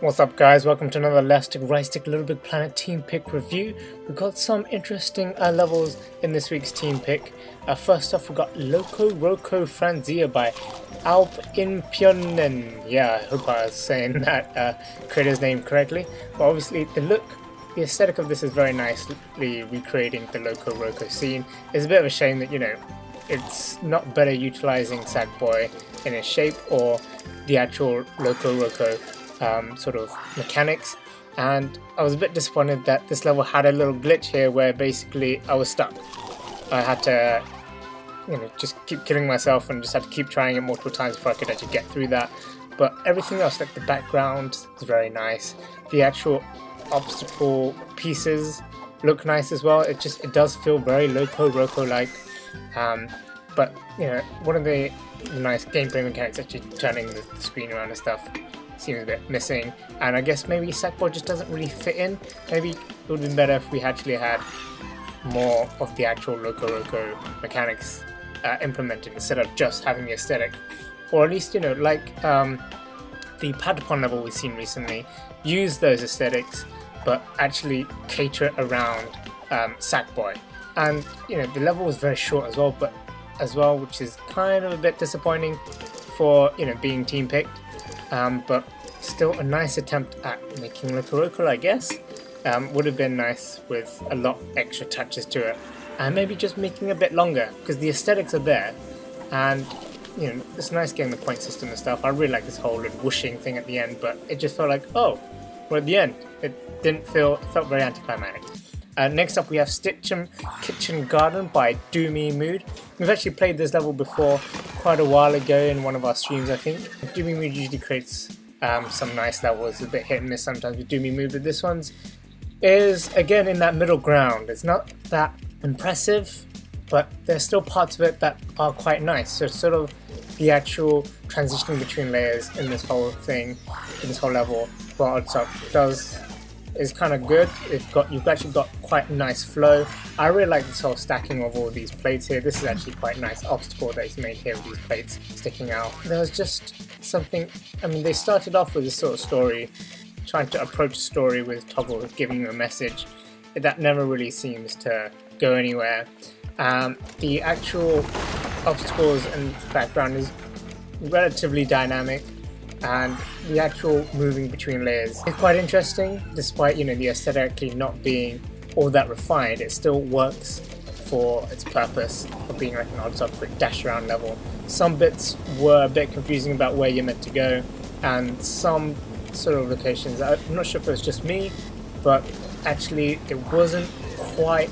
What's up guys, welcome to another leftstickrightstick LittleBigPlanet team pick review. We've got some interesting levels in this week's team pick. First off we got LocoRoco Franzea by AlpiPynnonen. Yeah, I hope I was saying that creator's name correctly. But obviously the aesthetic of this is very nicely recreating the LocoRoco scene. It's a bit of a shame that, you know, it's not better utilizing Sackboy in his shape or the actual LocoRoco sort of mechanics, and I was a bit disappointed that this level had a little glitch here where basically I was stuck. I had to, you know, just keep killing myself and just had to keep trying it multiple times before I could actually get through that. But everything else, like the background, is very nice. The actual obstacle pieces look nice as well. It does feel very LocoRoco like. But you know, one of the nice gameplay mechanics, actually turning the screen around and stuff, seems a bit missing, and I guess maybe Sackboy just doesn't really fit in. Maybe it would have been better if we actually had more of the actual LocoRoco mechanics implemented instead of just having the aesthetic, or at least, you know, like the Patapon level we've seen recently, use those aesthetics but actually cater it around Sackboy. And you know, the level was very short as well, which is kind of a bit disappointing for, you know, being team picked. But still a nice attempt at making LocoRoco, I guess. Would have been nice with a lot extra touches to it, and maybe just making it a bit longer, because the aesthetics are there, and you know, it's nice getting the point system and stuff. I really like this whole whooshing thing at the end, but it just felt like, oh, we're at the end. It felt very anticlimactic. Next up we have Stitchem Kitchen Garden by doomymood. We've actually played this level before quite a while ago in one of our streams, I think. doomymood usually creates some nice levels, a bit hit and miss sometimes with doomymood, but this one's is again in that middle ground. It's not that impressive, but there's still parts of it that are quite nice. So sort of the actual transitioning between layers in this whole thing, in this whole level, what Oddsock is kind of good. You've actually got quite a nice flow. I really like this whole stacking of all these plates here. This is actually quite a nice obstacle that is made here with these plates sticking out. There's just something, I mean, they started off with this sort of story, trying to approach a story with Toggle giving you a message. That never really seems to go anywhere. The actual obstacles and background is relatively dynamic, and the actual moving between layers is quite interesting. Despite, you know, the aesthetically not being all that refined, it still works for its purpose of being like an Oddsock quick dash around level. Some bits were a bit confusing about where you're meant to go, and some sort of locations, I'm not sure if it was just me, but actually it wasn't quite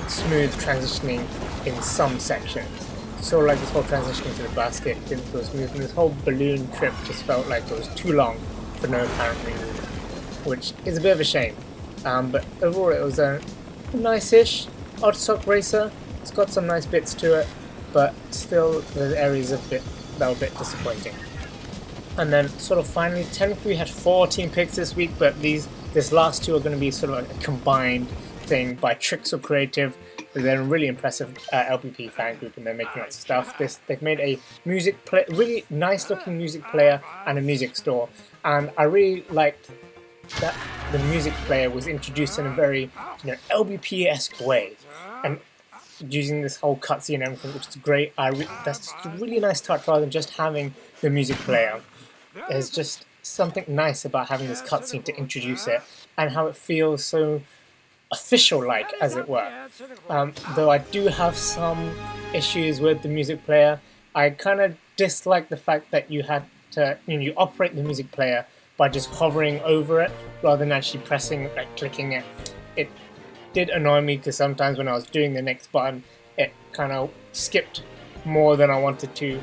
smooth transitioning in some sections. So like this whole transition to the basket didn't feel smooth, and this whole balloon trip just felt like it was too long for no apparent reason, which is a bit of a shame. But overall it was a nice-ish Oddsock racer. It's got some nice bits to it, but still there's areas that were a bit disappointing. And then sort of finally, technically we had 4 team picks this week, but this last 2 are going to be sort of like a combined thing by Trixel Creative. They're a really impressive LPP fan group, and they're making lots of stuff. They've made a really nice looking music player and a music store, and I really liked that the music player was introduced in a very, you know, LBP-esque way, and using this whole cutscene and everything, which is great. That's a really nice touch rather than just having the music player. There's just something nice about having this cutscene to introduce it, and how it feels so official-like, as it were. Though I do have some issues with the music player. I kind of dislike the fact that you had to, you know, you operate the music player by just hovering over it rather than actually pressing, like clicking it. It did annoy me because sometimes when I was doing the next button, it kind of skipped more than I wanted to.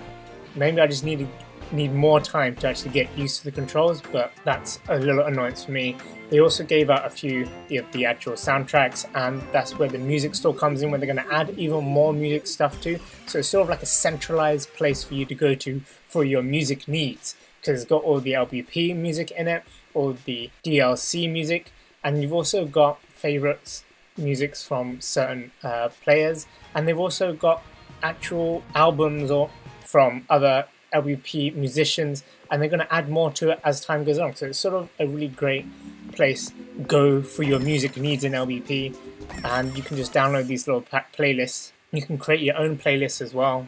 Maybe I just need more time to actually get used to the controls, but that's a little annoyance for me. They also gave out a few of the actual soundtracks, and that's where the music store comes in, where they're going to add even more music stuff to. So it's sort of like a centralized place for you to go to for your music needs, because it's got all the LPP music in it, all the DLC music, and you've also got favorites musics from certain players, and they've also got actual albums or from other LBP musicians, and they're going to add more to it as time goes on. So it's sort of a really great place go for your music needs in LBP, and you can just download these little playlists. You can create your own playlists as well,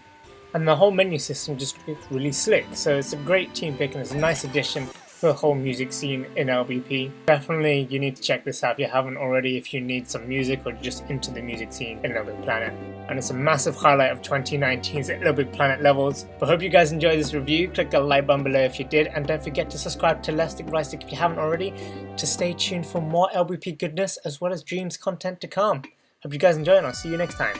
and the whole menu system just looks really slick. So it's a great team pick, and it's a nice addition for the whole music scene in LBP. Definitely you need to check this out if you haven't already, if you need some music or just into the music scene in LittleBigPlanet. And it's a massive highlight of 2019's LittleBigPlanet levels. But hope you guys enjoyed this review. Click the like button below if you did, and don't forget to subscribe to leftstickrightstick if you haven't already, to stay tuned for more LBP goodness as well as dreams content to come. Hope you guys enjoy, and I'll see you next time.